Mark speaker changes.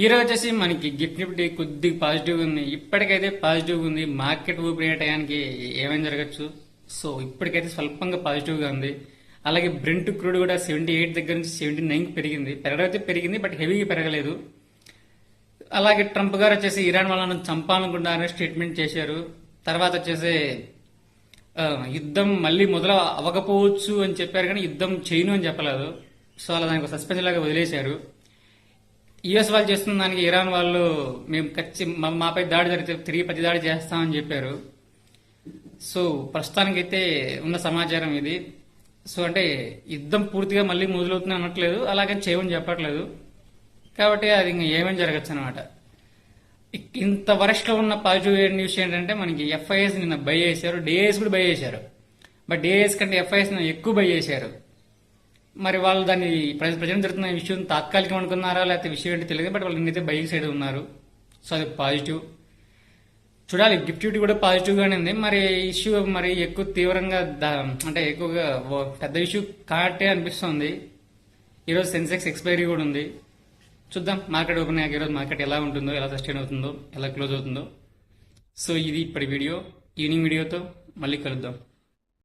Speaker 1: ఈ రోజు వచ్చేసి మనకి గిఫ్ట్ నిఫ్టీ కొద్దిగా పాజిటివ్ ఉంది. ఇప్పటికైతే పాజిటివ్ ఉంది. మార్కెట్ ఊపిరి టయానికి ఏమైనా జరగచ్చు. సో ఇప్పటికైతే స్వల్పంగా పాజిటివ్ గా ఉంది. అలాగే బ్రెంట్ క్రూడ్ కూడా 78 దగ్గర నుంచి 79 పెరిగింది. పెరగడం అయితే పెరిగింది, బట్ హెవీగా పెరగలేదు. అలాగే ట్రంప్ గారు వచ్చేసి ఇరాన్ వాళ్ళను చంపాలనుకుంటారని స్టేట్మెంట్ చేశారు. తర్వాత వచ్చేసి యుద్ధం మళ్ళీ మొదలు అవ్వకపోవచ్చు అని చెప్పారు, కానీ యుద్ధం చేయను అని చెప్పలేదు. సో అలా దానికి సస్పెన్స్ లాగా వదిలేశారు. యుఎస్ వాళ్ళు చేస్తున్న దానికి ఇరాన్ వాళ్ళు మేము మాపై దాడి జరిగితే తిరిగి ప్రతి దాడి చేస్తామని చెప్పారు. సో ప్రస్తుతానికైతే ఉన్న సమాచారం ఇది. సో అంటే యుద్ధం పూర్తిగా మళ్ళీ మొదలవుతుంది అనట్లేదు, అలాగని చేయమని చెప్పట్లేదు. కాబట్టి అది ఇంకా ఏమేమి జరగచ్చు అనమాట. ఇంత వరస్ట్ లో ఉన్న పాజిటివ్ న్యూస్ ఏంటంటే మనకి ఎఫ్ఐఎస్ నిన్న బై చేశారు, డిఐఎస్ కూడా బై చేశారు. బట్ డిఐఎస్ కంటే ఎఫ్ఐఎస్ ఎక్కువ బై చేశారు. మరి వాళ్ళు దాన్ని ప్రజెంట్ జరుగుతున్న విషయం తాత్కాలికం అనుకున్నారా లేకపోతే విషయం ఏంటి తెలియదు, బట్ వాళ్ళు నిన్నైతే బైక్ సైడ్ ఉన్నారు. సో అది పాజిటివ్. చూడాలి, గిఫ్ట్ కూడా పాజిటివ్ గానే ఉంది. మరి ఇష్యూ మరి ఎక్కువ తీవ్రంగా అంటే ఎక్కువగా పెద్ద ఇష్యూ కాటే అనిపిస్తుంది. ఈరోజు సెన్సెక్స్ ఎక్స్పైరీ కూడా ఉంది. చూద్దాం మార్కెట్ ఓపెన్ అయ్యాక ఈరోజు మార్కెట్ ఎలా ఉంటుందో, ఎలా సస్టైన్ అవుతుందో, ఎలా క్లోజ్ అవుతుందో. సో ఇది ఇప్పటి వీడియో. ఈవినింగ్ వీడియోతో మళ్ళీ కలుద్దాం.